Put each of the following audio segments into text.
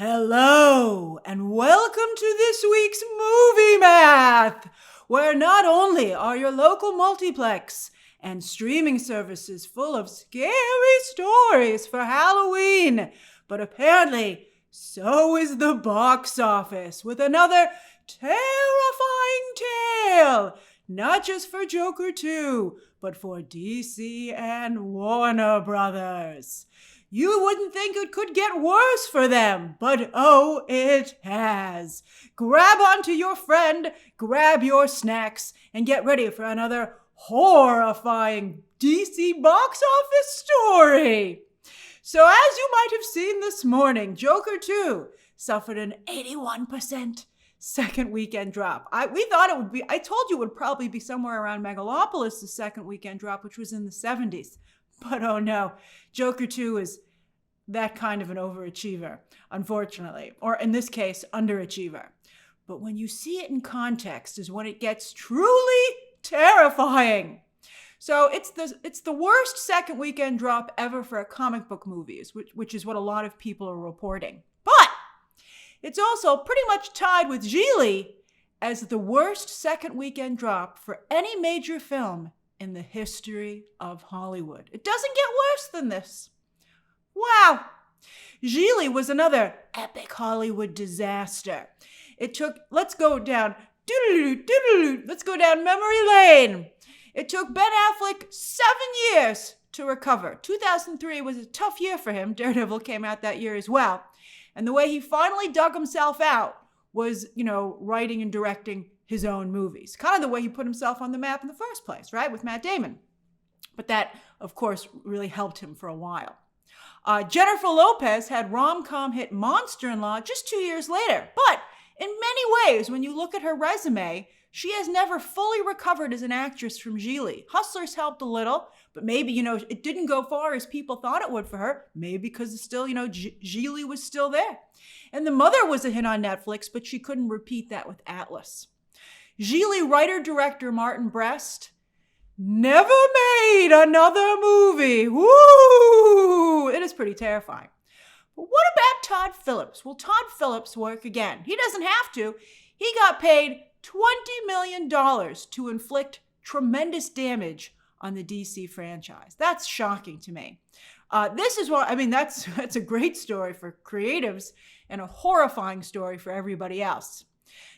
Hello, and welcome to this week's Movie Math, where not only are your local multiplex and streaming services full of scary stories for Halloween, but apparently so is the box office with another terrifying tale, not just for Joker 2, but for DC and Warner Brothers. You wouldn't think it could get worse for them, but oh, it has. Grab onto your friend, grab your snacks, and get ready for another horrifying DC box office story. So as you might have seen this morning, Joker 2 suffered an 81% second weekend drop. We thought it would be, I told you it would probably be somewhere around Megalopolis, the second weekend drop, which was in the 70s. But oh no, Joker 2 is that kind of an overachiever, unfortunately, or in this case, underachiever. But when you see it in context is when it gets truly terrifying. So it's the worst second weekend drop ever for comic book movies, which is what a lot of people are reporting. But it's also pretty much tied with Gigli as the worst second weekend drop for any major film in the history of Hollywood. It doesn't get worse than this. Wow. Gigli was another epic Hollywood disaster. Let's go down memory lane. It took Ben Affleck 7 years to recover. 2003 was a tough year for him. Daredevil came out that year as well. And the way he finally dug himself out was, writing and directing his own movies. Kind of the way he put himself on the map in the first place, right? With Matt Damon. But that, of course, really helped him for a while. Jennifer Lopez had rom-com hit Monster-in-Law just 2 years later. But in many ways, when you look at her resume, she has never fully recovered as an actress from Gigli. Hustlers helped a little, but maybe, it didn't go far as people thought it would for her. Maybe because it's still, Gigli was still there. And The Mother was a hit on Netflix, but she couldn't repeat that with Atlas. Gigli writer-director Martin Brest never made another movie. Woo! It is pretty terrifying. But what about Todd Phillips? Will Todd Phillips work again? He doesn't have to. He got paid $20 million to inflict tremendous damage on the DC franchise. That's shocking to me. That's a great story for creatives and a horrifying story for everybody else.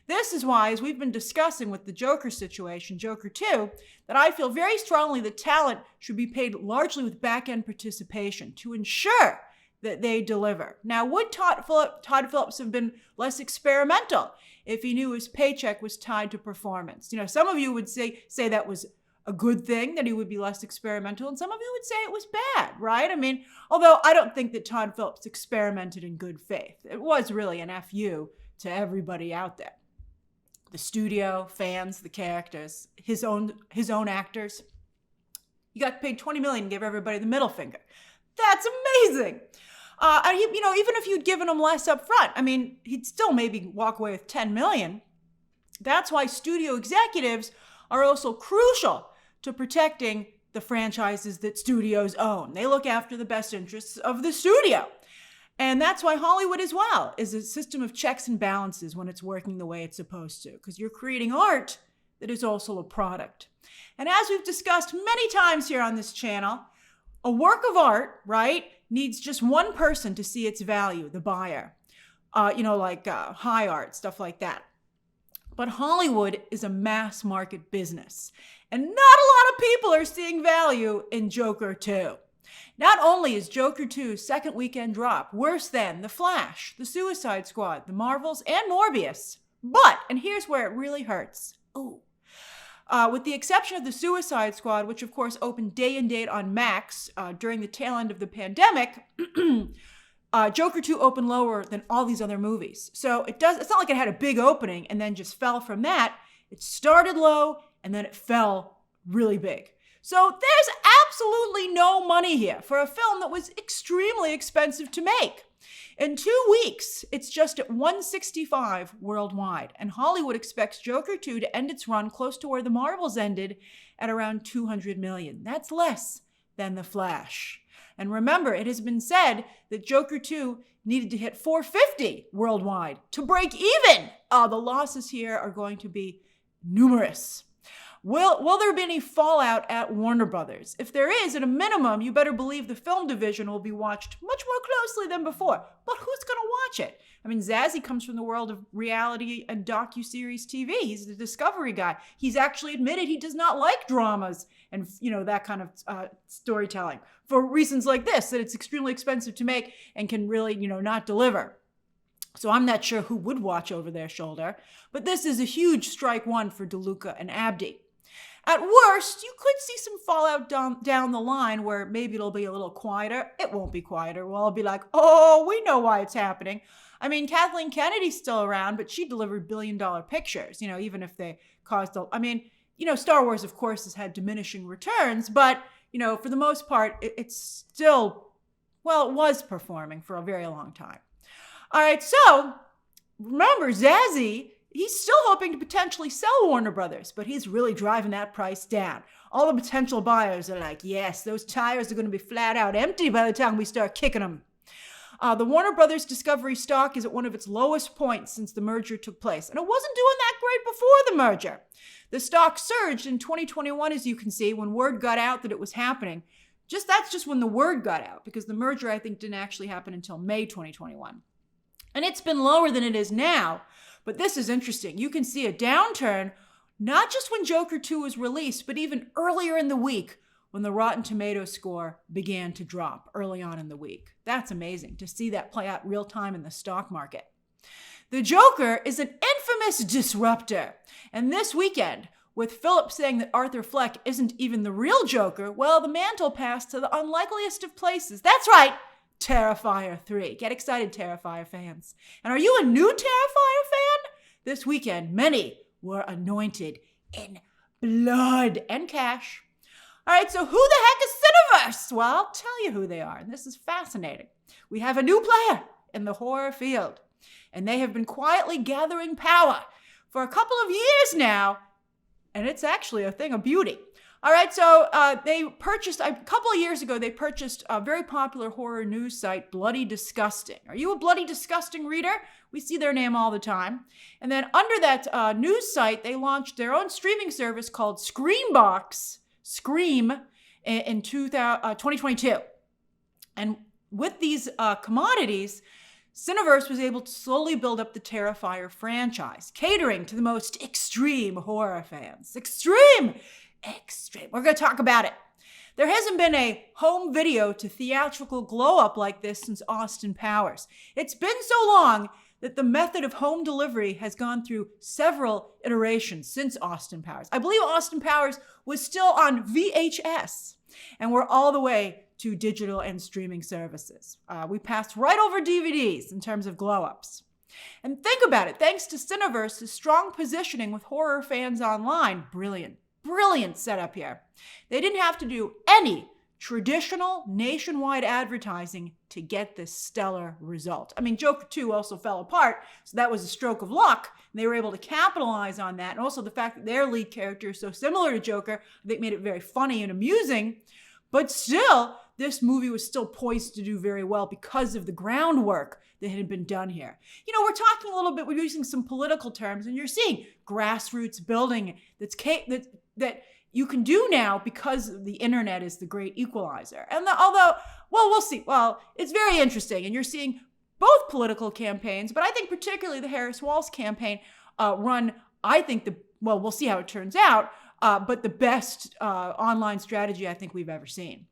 This is why, as we've been discussing with the Joker situation, Joker 2, that I feel very strongly that talent should be paid largely with back-end participation to ensure that they deliver. Now, would Todd Phillips have been less experimental if he knew his paycheck was tied to performance? Some of you would say that was a good thing, that he would be less experimental, and some of you would say it was bad, right? Although I don't think that Todd Phillips experimented in good faith. It was really an FU to everybody out there. The studio, fans, the characters, his own actors. He got paid $20 million and gave everybody the middle finger. That's amazing. Even if you'd given him less up front, he'd still maybe walk away with $10 million. That's why studio executives are also crucial to protecting the franchises that studios own. They look after the best interests of the studio. And that's why Hollywood as well is a system of checks and balances when it's working the way it's supposed to, because you're creating art that is also a product. And as we've discussed many times here on this channel, a work of art, right, needs just one person to see its value, the buyer. High art, stuff like that. But Hollywood is a mass market business, and not a lot of people are seeing value in Joker 2. Not only is Joker 2's second weekend drop worse than The Flash, The Suicide Squad, The Marvels, and Morbius, but, and here's where it really hurts, with the exception of The Suicide Squad, which of course opened day and date on Max during the tail end of the pandemic, Joker 2 opened lower than all these other movies. So it's not like it had a big opening and then just fell from that. It started low and then it fell really big. So there's absolutely no money here for a film that was extremely expensive to make. In 2 weeks, it's just at 165 worldwide, and Hollywood expects Joker 2 to end its run close to where The Marvels ended at around 200 million. That's less than The Flash. And remember, it has been said that Joker 2 needed to hit 450 worldwide to break even. The losses here are going to be numerous. Will there be any fallout at Warner Brothers? If there is, at a minimum, you better believe the film division will be watched much more closely than before. But who's going to watch it? I mean, Zazie comes from the world of reality and docuseries TV. He's the Discovery guy. He's actually admitted he does not like dramas and, that kind of storytelling for reasons like this, that it's extremely expensive to make and can really, not deliver. So I'm not sure who would watch over their shoulder. But this is a huge strike one for DeLuca and Abdi. At worst, you could see some fallout down the line where maybe it'll be a little quieter. It won't be quieter. We'll all be like, oh, we know why it's happening. I mean, Kathleen Kennedy's still around, but she delivered billion-dollar pictures, even if they caused Star Wars, of course, has had diminishing returns, but, for the most part, it's still, it was performing for a very long time. All right, so remember, Zazie, he's still hoping to potentially sell Warner Brothers, but he's really driving that price down. All the potential buyers are like, yes, those tires are going to be flat out empty by the time we start kicking them. The Warner Brothers Discovery stock is at one of its lowest points since the merger took place, and it wasn't doing that great before the merger. The stock surged in 2021, as you can see, when word got out that it was happening. That's just when the word got out, because the merger, I think, didn't actually happen until May 2021. And it's been lower than it is now. But this is interesting. You can see a downturn, not just when Joker 2 was released, but even earlier in the week when the Rotten Tomatoes score began to drop early on in the week. That's amazing to see that play out real time in the stock market. The Joker is an infamous disruptor. And this weekend, with Philip saying that Arthur Fleck isn't even the real Joker, the mantle passed to the unlikeliest of places. That's right. Terrifier 3. Get excited, Terrifier fans. And are you a new Terrifier fan? This weekend, many were anointed in blood and cash. All right, so who the heck is Cineverse? Well, I'll tell you who they are, and this is fascinating. We have a new player in the horror field, and they have been quietly gathering power for a couple of years now, and it's actually a thing of beauty. All right, so they purchased, a couple of years ago, they purchased a very popular horror news site, Bloody Disgusting. Are you a Bloody Disgusting reader? We see their name all the time. And then under that news site, they launched their own streaming service called Scream, in 2022. And with these commodities, Cineverse was able to slowly build up the Terrifier franchise, catering to the most extreme horror fans. Extreme! We're going to talk about it. There hasn't been a home video to theatrical glow-up like this since Austin Powers. It's been so long that the method of home delivery has gone through several iterations since Austin Powers. I believe Austin Powers was still on VHS, and we're all the way to digital and streaming services. We passed right over DVDs in terms of glow-ups. And think about it, thanks to Cineverse's strong positioning with horror fans online, brilliant setup here. They didn't have to do any traditional nationwide advertising to get this stellar result. I mean, Joker 2 also fell apart, so that was a stroke of luck. And they were able to capitalize on that. And also the fact that their lead character is so similar to Joker, I think made it very funny and amusing. But still, this movie was still poised to do very well because of the groundwork that had been done here. We're talking a little bit, we're using some political terms, and you're seeing grassroots building that you can do now because the internet is the great equalizer. And we'll see. Well, it's very interesting, and you're seeing both political campaigns, but I think particularly the Harris Walz campaign run, we'll see how it turns out, but the best online strategy I think we've ever seen.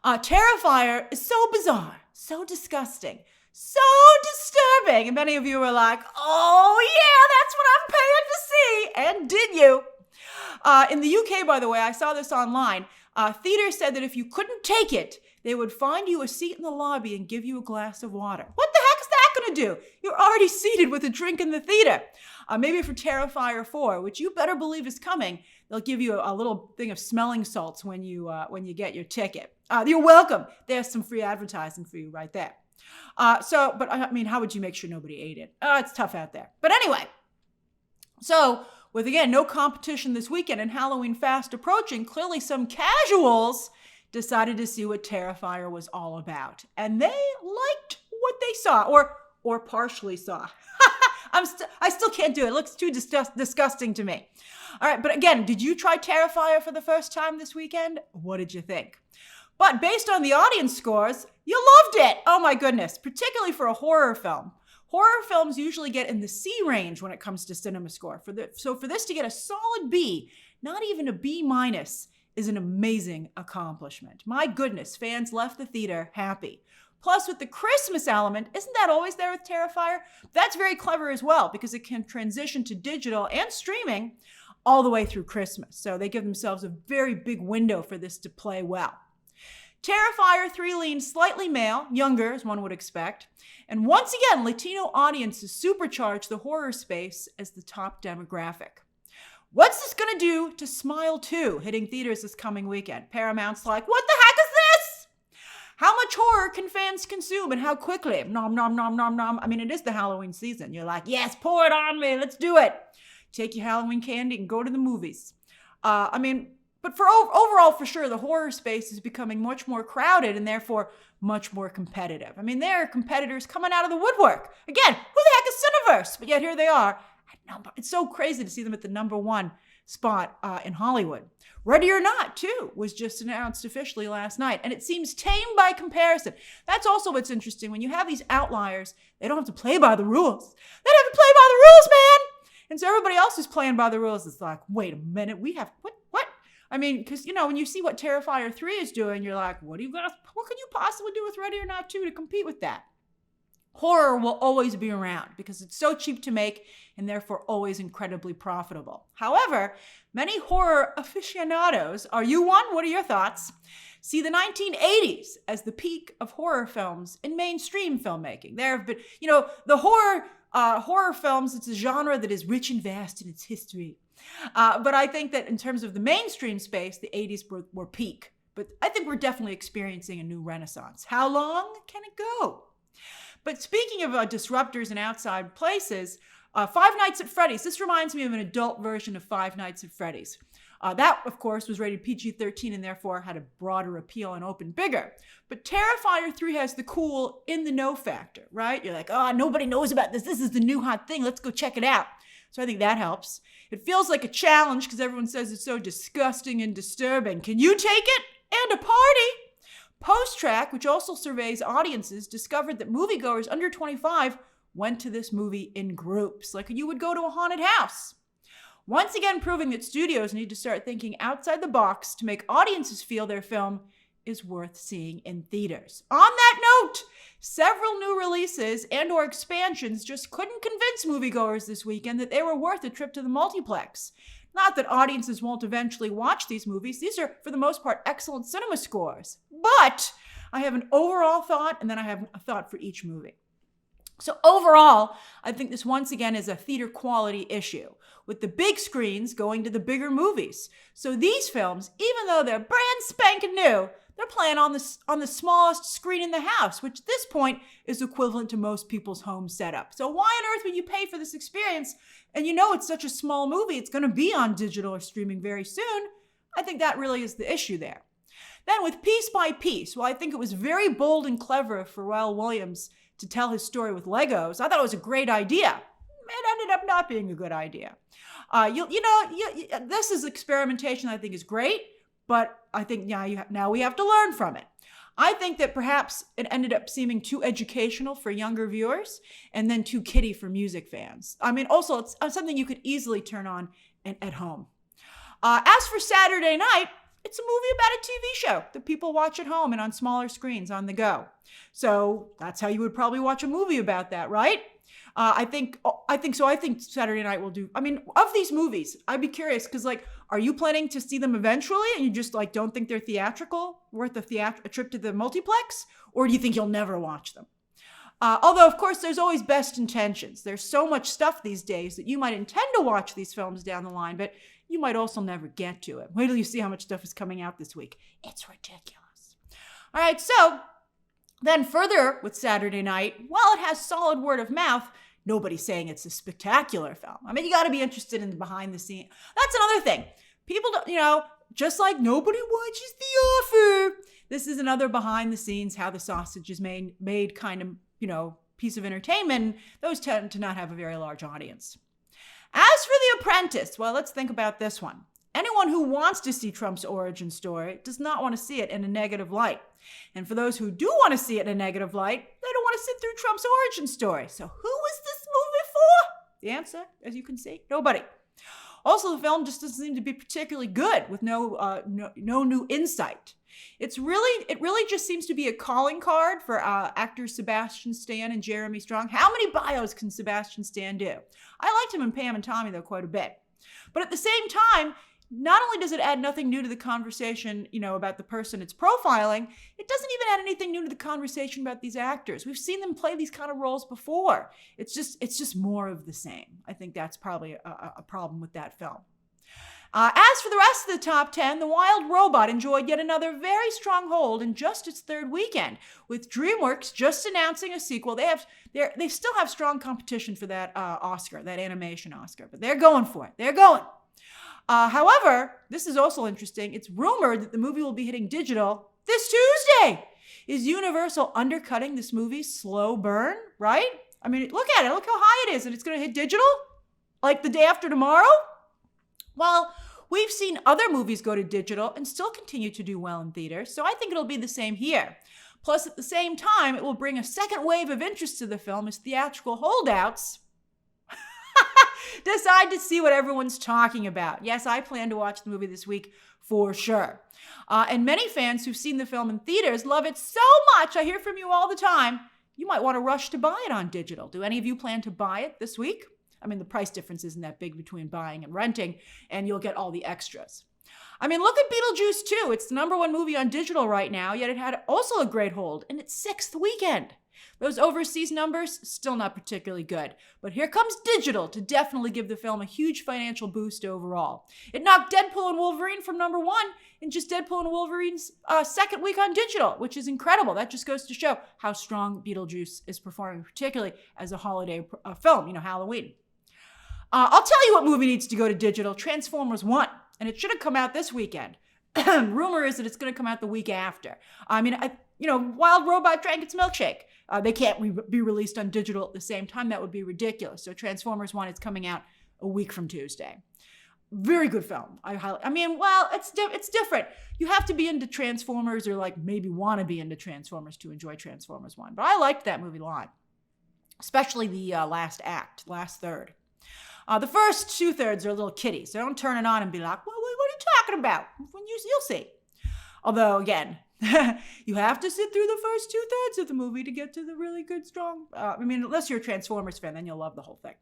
Terrifier is so bizarre, so disgusting, so disturbing. And many of you are like, oh yeah, that's what I'm paying to see. And did you? In the UK, by the way, I saw this online. Theaters said that if you couldn't take it, they would find you a seat in the lobby and give you a glass of water. What the heck is that going to do? You're already seated with a drink in the theater. Maybe for Terrifier 4, which you better believe is coming, they'll give you a little thing of smelling salts when you get your ticket. You're welcome. There's some free advertising for you right there. But how would you make sure nobody ate it? It's tough out there. But anyway, so with, again, no competition this weekend and Halloween fast approaching, clearly some casuals decided to see what Terrifier was all about. And they liked what they saw or partially saw. I still can't do it. It looks too disgusting to me. All right, but again, did you try Terrifier for the first time this weekend? What did you think? But based on the audience scores, you loved it. Oh my goodness, particularly for a horror film. Horror films usually get in the C range when it comes to cinema score. So for this to get a solid B, not even a B minus, is an amazing accomplishment. My goodness, fans left the theater happy. Plus, with the Christmas element, isn't that always there with Terrifier? That's very clever as well because it can transition to digital and streaming all the way through Christmas. So they give themselves a very big window for this to play well. Terrifier 3 leans slightly male, younger as one would expect. And once again, Latino audiences supercharge the horror space as the top demographic. What's this gonna do to Smile 2 hitting theaters this coming weekend? Paramount's like, what the heck is this? How much horror can fans consume and how quickly? Nom, nom, nom, nom, nom. I mean, it is the Halloween season. You're like, yes, pour it on me. Let's do it. Take your Halloween candy and go to the movies. But for overall, for sure, the horror space is becoming much more crowded and therefore much more competitive. I mean, there are competitors coming out of the woodwork. Again, who the heck is Cineverse? But yet here they are. It's so crazy to see them at the #1 spot in Hollywood. Ready or Not, too, was just announced officially last night, and it seems tame by comparison. That's also what's interesting. When you have these outliers, they don't have to play by the rules. They don't have to play by the rules, man! And so everybody else who's playing by the rules is like, wait a minute, we have, what? I mean, because, when you see what Terrifier 3 is doing, you're like, what can you possibly do with Ready or Not 2 to compete with that? Horror will always be around because it's so cheap to make and therefore always incredibly profitable. However, many horror aficionados, are you one? What are your thoughts? See the 1980s as the peak of horror films in mainstream filmmaking. There have been, the horror films, it's a genre that is rich and vast in its history. But I think that in terms of the mainstream space, the 80s were peak. But I think we're definitely experiencing a new renaissance. How long can it go? But speaking of disruptors and outside places, Five Nights at Freddy's. This reminds me of an adult version of Five Nights at Freddy's. That, of course, was rated PG-13 and therefore had a broader appeal and opened bigger. But Terrifier 3 has the cool in-the-know factor, right? You're like, nobody knows about this. This is the new hot thing. Let's go check it out. So I think that helps. It feels like a challenge because everyone says it's so disgusting and disturbing. Can you take it? And a party. Post-Track, which also surveys audiences, discovered that moviegoers under 25 went to this movie in groups, like you would go to a haunted house. Once again, proving that studios need to start thinking outside the box to make audiences feel their film is worth seeing in theaters. On that note, several new releases and/or expansions just couldn't convince moviegoers this weekend that they were worth a trip to the multiplex. Not that audiences won't eventually watch these movies. These are, for the most part, excellent cinema scores. But I have an overall thought, and then I have a thought for each movie. So overall, I think this once again is a theater quality issue, with the big screens going to the bigger movies. So these films, even though they're brand spanking new, they're playing on the smallest screen in the house, which at this point is equivalent to most people's home setup. So why on earth would you pay for this experience? And it's such a small movie, it's going to be on digital or streaming very soon. I think that really is the issue there. Then with Piece by Piece, I think it was very bold and clever for Pharrell Williams to tell his story with Legos. I thought it was a great idea. It ended up not being a good idea. This is experimentation I think is great. But I think now we have to learn from it. I think that perhaps it ended up seeming too educational for younger viewers and then too kiddie for music fans. I mean, also, it's something you could easily turn on at home. As for Saturday Night, it's a movie about a TV show that people watch at home and on smaller screens on the go. So that's how you would probably watch a movie about that, right? I think Saturday Night will do. I mean, of these movies, I'd be curious because, are you planning to see them eventually and you just don't think they're theatrical, worth a trip to the multiplex, or do you think you'll never watch them? Although, of course, there's always best intentions. There's so much stuff these days that you might intend to watch these films down the line, but you might also never get to it. Wait till you see how much stuff is coming out this week. It's ridiculous. All right, so then further with Saturday Night, while it has solid word of mouth, nobody's saying it's a spectacular film. I mean, you got to be interested in the behind the scenes. That's another thing. People don't, just like nobody watches The Offer. This is another behind the scenes, how the sausage is made kind of, piece of entertainment, those tend to not have a very large audience. As for The Apprentice, well, let's think about this one. Anyone who wants to see Trump's origin story does not want to see it in a negative light. And for those who do want to see it in a negative light, they don't want to sit through Trump's origin story. So who is this movie for? The answer, as you can see, nobody. Also, the film just doesn't seem to be particularly good, with no new insight. It really just seems to be a calling card for actors Sebastian Stan and Jeremy Strong. How many bios can Sebastian Stan do? I liked him in Pam and Tommy, though, quite a bit. But at the same time, not only does it add nothing new to the conversation, about the person it's profiling, it doesn't even add anything new to the conversation about these actors. We've seen them play these kind of roles before. It's just more of the same. I think that's probably a problem with that film. As for the rest of the top 10, The Wild Robot enjoyed yet another very strong hold in just its third weekend, with DreamWorks just announcing a sequel. They still have strong competition for that Oscar, that animation Oscar, but they're going for it. They're going. However, this is also interesting. It's rumored that the movie will be hitting digital this Tuesday. Is Universal undercutting this movie's slow burn, right? I mean, look at it. Look how high it is, and it's going to hit digital like the day after tomorrow? Well, we've seen other movies go to digital and still continue to do well in theaters, so I think it'll be the same here. Plus, at the same time, it will bring a second wave of interest to the film as theatrical holdouts decide to see what everyone's talking about. Yes, I plan to watch the movie this week for sure. And many fans who've seen the film in theaters love it so much, I hear from you all the time, you might want to rush to buy it on digital. Do any of you plan to buy it this week? I mean, the price difference isn't that big between buying and renting, and you'll get all the extras. I mean, look at Beetlejuice 2. It's the #1 movie on digital right now, yet it had also a great hold in its 6th weekend. Those overseas numbers, still not particularly good. But here comes digital to definitely give the film a huge financial boost overall. It knocked Deadpool and Wolverine from #1 in just Deadpool and Wolverine's 2nd week on digital, which is incredible. That just goes to show how strong Beetlejuice is performing, particularly as a holiday film, Halloween. I'll tell you what movie needs to go to digital, Transformers 1. And it should have come out this weekend. Rumor is that it's going to come out the week after. I mean, Wild Robot drank its milkshake. They can't be released on digital at the same time. That would be ridiculous. So Transformers 1 is coming out a week from Tuesday. Very good film. It's different. You have to be into Transformers or maybe want to be into Transformers to enjoy Transformers 1. But I liked that movie a lot, especially the last act, last third. The first 2/3 are a little kiddie, so don't turn it on and be like, what are you talking about? You'll see. Although, again, you have to sit through the first 2/3 of the movie to get to the really good, strong... unless you're a Transformers fan, then you'll love the whole thing.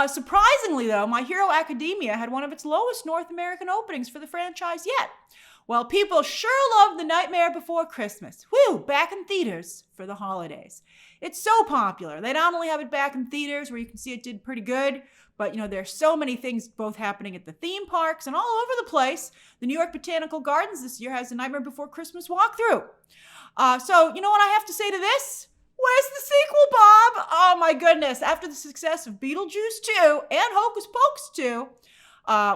Surprisingly, though, My Hero Academia had one of its lowest North American openings for the franchise yet. Well, people sure love The Nightmare Before Christmas. Whew, back in theaters for the holidays. It's so popular. They not only have it back in theaters where you can see it did pretty good, but, there's so many things both happening at the theme parks and all over the place. The New York Botanical Gardens this year has the Nightmare Before Christmas walkthrough. So, you know what I have to say to this? Where's the sequel, Bob? Oh, my goodness. After the success of Beetlejuice 2 and Hocus Pocus 2,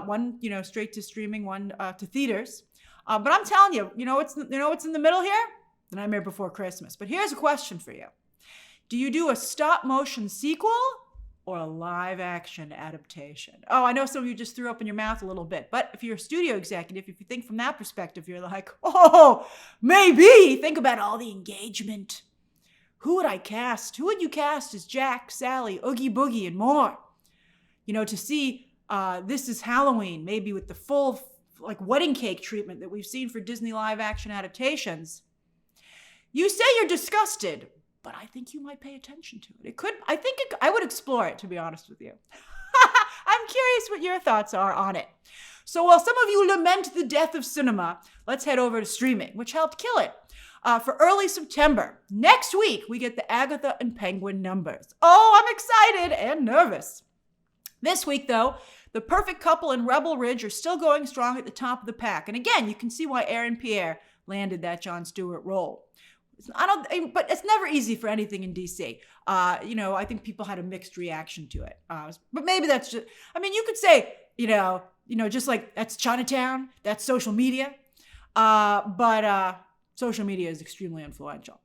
one, straight to streaming, one to theaters. But I'm telling you, what's in the middle here? The Nightmare Before Christmas. But here's a question for you. Do you do a stop-motion sequel or a live-action adaptation? Oh, I know some of you just threw up in your mouth a little bit, but if you're a studio executive, if you think from that perspective, you're like, oh, maybe. Think about all the engagement. Who would I cast? Who would you cast as Jack, Sally, Oogie Boogie, and more? To see This Is Halloween, maybe with the full wedding cake treatment that we've seen for Disney live-action adaptations. You say you're disgusted, but I think you might pay attention to it. I would explore it, to be honest with you. I'm curious what your thoughts are on it. So while some of you lament the death of cinema, let's head over to streaming, which helped kill it. For early September, next week, we get the Agatha and Penguin numbers. Oh, I'm excited and nervous. This week, though, The Perfect Couple and Rebel Ridge are still going strong at the top of the pack. And again, you can see why Aaron Pierre landed that Jon Stewart role. But it's never easy for anything in DC. I think people had a mixed reaction to it. But maybe that's just, you could say, just like that's Chinatown, that's social media. But social media is extremely influential.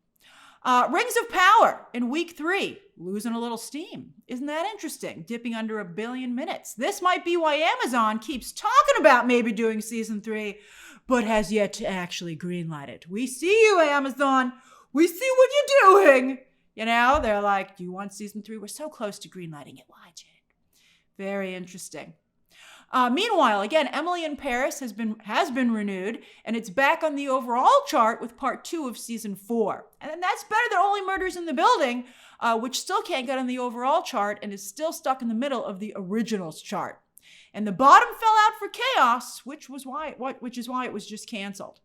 Rings of Power in week 3, losing a little steam. Isn't that interesting? Dipping under 1 billion minutes. This might be why Amazon keeps talking about maybe doing season 3, but has yet to actually greenlight it. We see you, Amazon. We see what you're doing. You know, they're like, do you want season 3? We're so close to greenlighting it. Watch it. Very interesting. Meanwhile, again, Emily in Paris has been renewed, and it's back on the overall chart with part 2 of season 4. And that's better than Only Murders in the Building, which still can't get on the overall chart and is still stuck in the middle of the originals chart. And the bottom fell out for Chaos, which is why it was just canceled.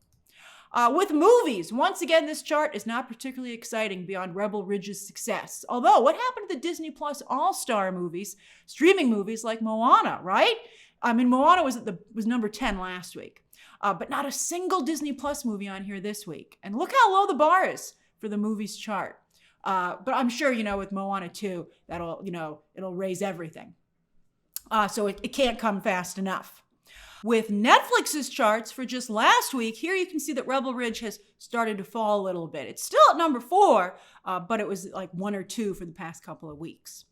With movies, once again, this chart is not particularly exciting beyond Rebel Ridge's success. Although, what happened to the Disney Plus All-Star movies, streaming movies like Moana, right? I mean, Moana was number 10 last week, but not a single Disney Plus movie on here this week. And look how low the bar is for the movies chart. But I'm sure, with Moana 2, it'll raise everything. So it can't come fast enough. With Netflix's charts for just last week, here you can see that Rebel Ridge has started to fall a little bit. It's still at number 4, but it was like 1 or 2 for the past couple of weeks.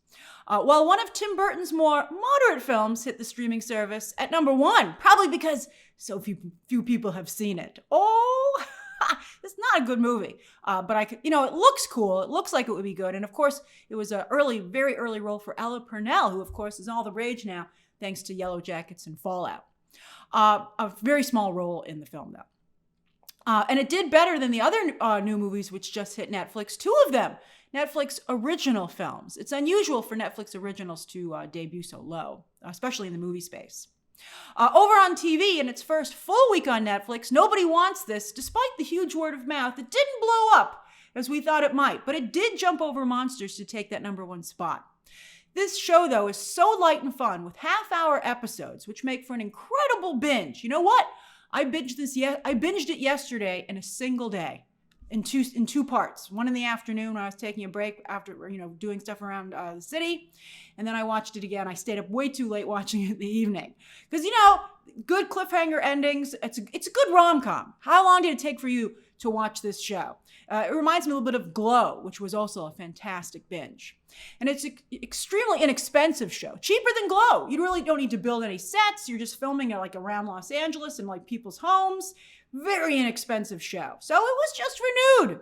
While one of Tim Burton's more moderate films hit the streaming service at number 1, probably because so few people have seen it. Oh, it's not a good movie, but it looks cool. It looks like it would be good. And of course, it was a very early role for Ella Purnell, who of course is all the rage now, thanks to Yellow Jackets and Fallout. A very small role in the film, though. And it did better than the other new movies which just hit Netflix, 2 of them. Netflix original films. It's unusual for Netflix originals to debut so low, especially in the movie space. Over on TV, in its first full week on Netflix, Nobody Wants This, despite the huge word of mouth, it didn't blow up as we thought it might, but it did jump over Monsters to take that number 1 spot. This show, though, is so light and fun with half-hour episodes, which make for an incredible binge. You know what? I binged it yesterday in a single day. In two parts. One in the afternoon when I was taking a break after doing stuff around the city, and then I watched it again. I stayed up way too late watching it in the evening because good cliffhanger endings. It's a good rom-com. How long did it take for you to watch this show? It reminds me a little bit of Glow, which was also a fantastic binge, and it's an extremely inexpensive show, cheaper than Glow. You really don't need to build any sets. You're just filming it like around Los Angeles and like people's homes. Very inexpensive show. So it was just renewed.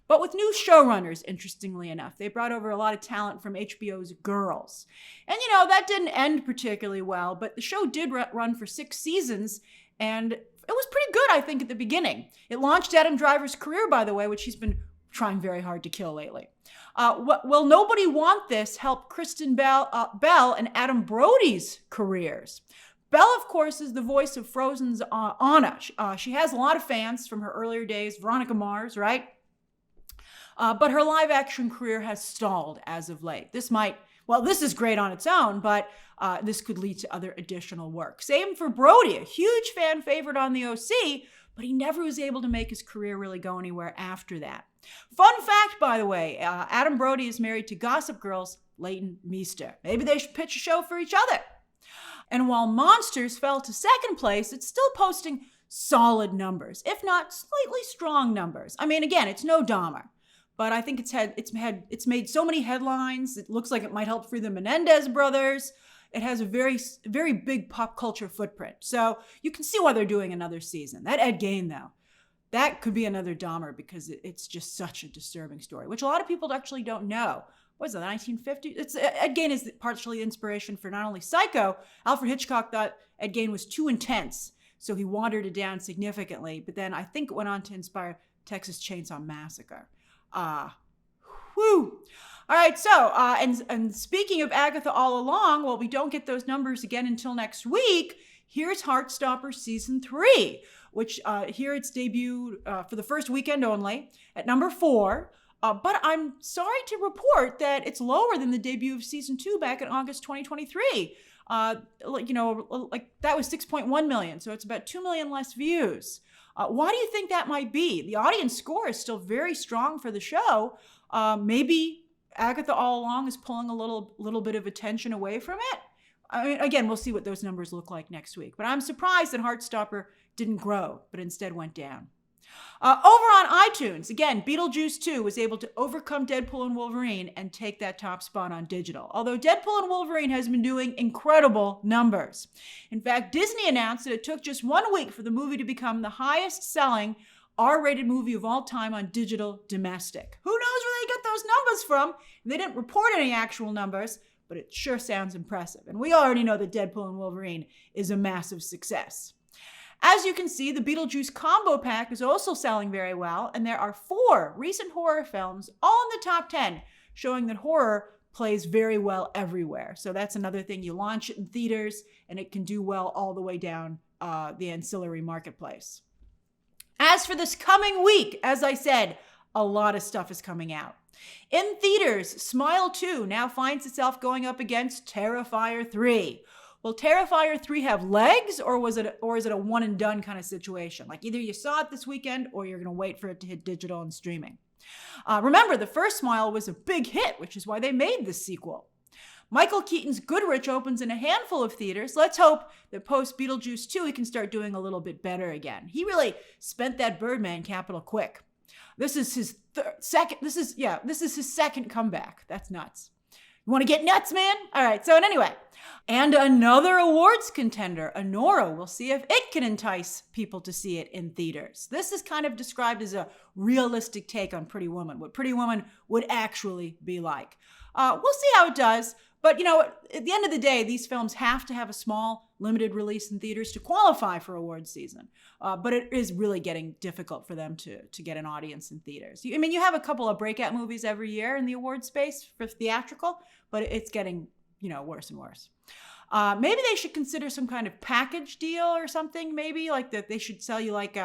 But with new showrunners, interestingly enough. They brought over a lot of talent from HBO's Girls. And, that didn't end particularly well, but the show did run for 6 seasons, and it was pretty good, I think, at the beginning. It launched Adam Driver's career, by the way, which he's been trying very hard to kill lately. Will Nobody Want This help Kristen Bell and Adam Brody's careers? Belle, of course, is the voice of Frozen's Anna. She has a lot of fans from her earlier days, Veronica Mars, right? But her live-action career has stalled as of late. This is great on its own, but this could lead to other additional work. Same for Brody, a huge fan favorite on the OC, but he never was able to make his career really go anywhere after that. Fun fact, by the way, Adam Brody is married to Gossip Girl's Leighton Meester. Maybe they should pitch a show for each other. And while Monsters fell to second place, it's still posting solid numbers, if not slightly strong numbers. I mean, again, it's no Dahmer, but I think it's made so many headlines. It looks like it might help free the Menendez brothers. It has a very, very big pop culture footprint. So you can see why they're doing another season. That Ed Gein, though, that could be another Dahmer because it's just such a disturbing story, which a lot of people actually don't know. What is it, the 1950s? Ed Gein is partially inspiration for not only Psycho. Alfred Hitchcock thought Ed Gein was too intense, so he watered it down significantly. But then I think it went on to inspire Texas Chainsaw Massacre. Whew. All right, so, and speaking of Agatha All Along, well, we don't get those numbers again until next week. Here's Heartstopper Season 3, which here it's debuted for the first weekend only at number 4. But I'm sorry to report that it's lower than the debut of Season 2 back in August 2023. That was 6.1 million, so it's about 2 million less views. Why do you think that might be? The audience score is still very strong for the show. Maybe Agatha All Along is pulling a little bit of attention away from it. I mean, again, we'll see what those numbers look like next week. But I'm surprised that Heartstopper didn't grow, but instead went down. Over on iTunes, again, Beetlejuice 2 was able to overcome Deadpool and Wolverine and take that top spot on digital. Although Deadpool and Wolverine has been doing incredible numbers. In fact, Disney announced that it took just 1 week for the movie to become the highest selling R-rated movie of all time on digital domestic. Who knows where they get those numbers from? They didn't report any actual numbers, but it sure sounds impressive. And we already know that Deadpool and Wolverine is a massive success. As you can see, the Beetlejuice combo pack is also selling very well, and there are 4 recent horror films, all in the top 10, showing that horror plays very well everywhere. So that's another thing. You launch it in theaters, and it can do well all the way down the ancillary marketplace. As for this coming week, as I said, a lot of stuff is coming out. In theaters, Smile 2 now finds itself going up against Terrifier 3. Will Terrifier 3 have legs, or is it a one and done kind of situation? Like either you saw it this weekend or you're going to wait for it to hit digital and streaming. Remember, the first Smile was a big hit, which is why they made this sequel. Michael Keaton's Goodrich opens in a handful of theaters. Let's hope that post Beetlejuice 2 he can start doing a little bit better again. He really spent that Birdman capital quick. This is his second comeback. That's nuts. You want to get nuts, man? All right, so anyway. And another awards contender, Anora. We'll see if it can entice people to see it in theaters. This is kind of described as a realistic take on Pretty Woman, what Pretty Woman would actually be like. We'll see how it does. But, at the end of the day, these films have to have a small, limited release in theaters to qualify for awards season. But it is really getting difficult for them to get an audience in theaters. You have a couple of breakout movies every year in the award space for theatrical, but it's getting, worse and worse. Maybe they should consider some kind of package deal or something, maybe, like that they should sell you like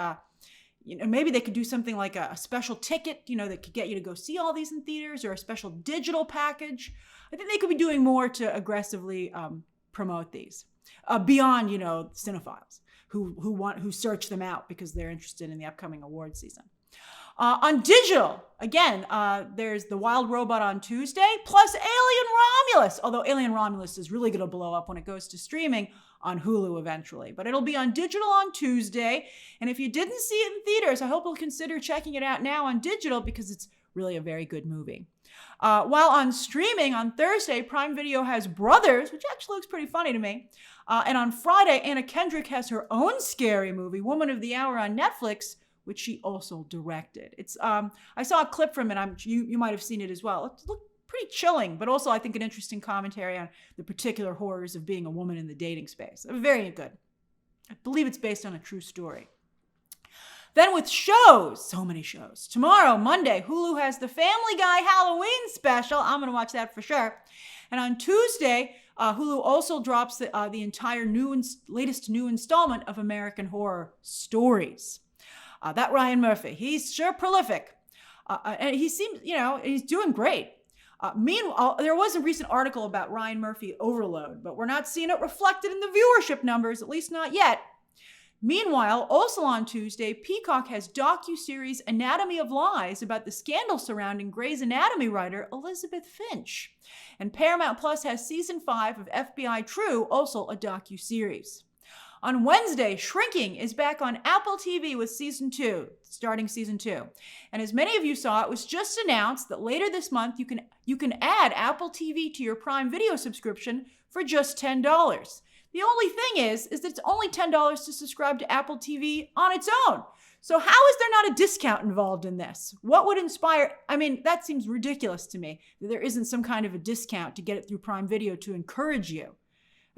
maybe they could do something like a special ticket, that could get you to go see all these in theaters, or a special digital package. I think they could be doing more to aggressively promote these beyond, cinephiles who search them out because they're interested in the upcoming award season. On digital, again, there's The Wild Robot on Tuesday, plus Alien Romulus, although Alien Romulus is really going to blow up when it goes to streaming on Hulu eventually. But it'll be on digital on Tuesday, and if you didn't see it in theaters, I hope you'll consider checking it out now on digital because it's really a very good movie. While on streaming on Thursday, Prime Video has Brothers, which actually looks pretty funny to me. And on Friday, Anna Kendrick has her own scary movie, Woman of the Hour, on Netflix, which she also directed. It's I saw a clip from it. You might have seen it as well. It looked pretty chilling, but also I think an interesting commentary on the particular horrors of being a woman in the dating space. Very good. I believe it's based on a true story. Then with shows, so many shows. Tomorrow, Monday, Hulu has the Family Guy Halloween special. I'm going to watch that for sure. And on Tuesday, Hulu also drops the entire latest new installment of American Horror Stories. That Ryan Murphy, he's sure prolific. And he seems, he's doing great. Meanwhile, there was a recent article about Ryan Murphy overload, but we're not seeing it reflected in the viewership numbers, at least not yet. Meanwhile, also on Tuesday, Peacock has docuseries Anatomy of Lies about the scandal surrounding Grey's Anatomy writer Elizabeth Finch. And Paramount Plus has season 5 of FBI True, also a docuseries. On Wednesday, Shrinking is back on Apple TV with starting season 2. And as many of you saw, it was just announced that later this month you can add Apple TV to your Prime Video subscription for just $10. The only thing is that it's only $10 to subscribe to Apple TV on its own. So how is there not a discount involved in this? What would inspire? That seems ridiculous to me, that there isn't some kind of a discount to get it through Prime Video to encourage you.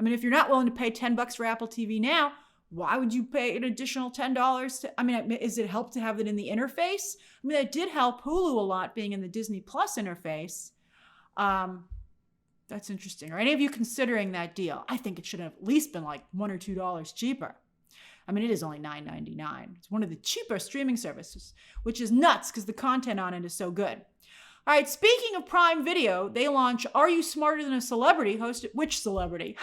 If you're not willing to pay $10 for Apple TV now, why would you pay an additional $10 is it help to have it in the interface? That did help Hulu a lot being in the Disney Plus interface. That's interesting. Are any of you considering that deal? I think it should have at least been like $1 or $2 cheaper. It is only $9.99. It's one of the cheaper streaming services, which is nuts because the content on it is so good. All right, speaking of Prime Video, they launch Are You Smarter Than a Celebrity? Which celebrity?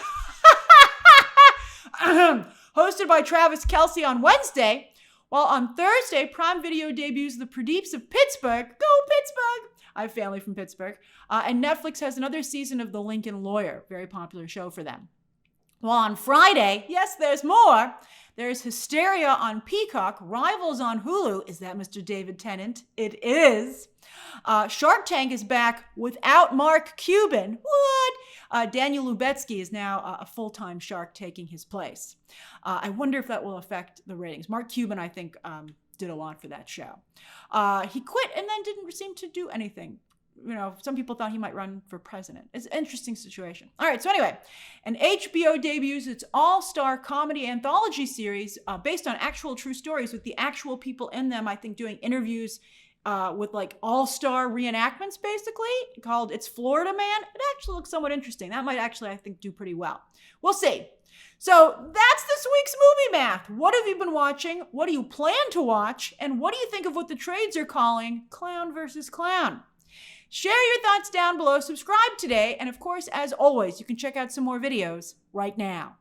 Hosted by Travis Kelce on Wednesday, while on Thursday, Prime Video debuts The Pradeeps of Pittsburgh. Go Pittsburgh! I have family from Pittsburgh. And Netflix has another season of The Lincoln Lawyer, very popular show for them. Well, on Friday, yes, there's more. There's Hysteria on Peacock, Rivals on Hulu. Is that Mr. David Tennant? It is. Shark Tank is back without Mark Cuban. What? Daniel Lubetsky is now a full-time shark taking his place. I wonder if that will affect the ratings. Mark Cuban, I think, did a lot for that show. He quit and then didn't seem to do anything. You know, some people thought he might run for president. It's an interesting situation. All right, so anyway, and HBO debuts its all-star comedy anthology series based on actual true stories with the actual people in them, I think, doing interviews with like all-star reenactments, basically, called It's Florida Man. It actually looks somewhat interesting. That might actually, I think, do pretty well. We'll see. So that's this week's movie math. What have you been watching? What do you plan to watch? And what do you think of what the trades are calling clown versus clown? Share your thoughts down below, subscribe today, and of course, as always, you can check out some more videos right now.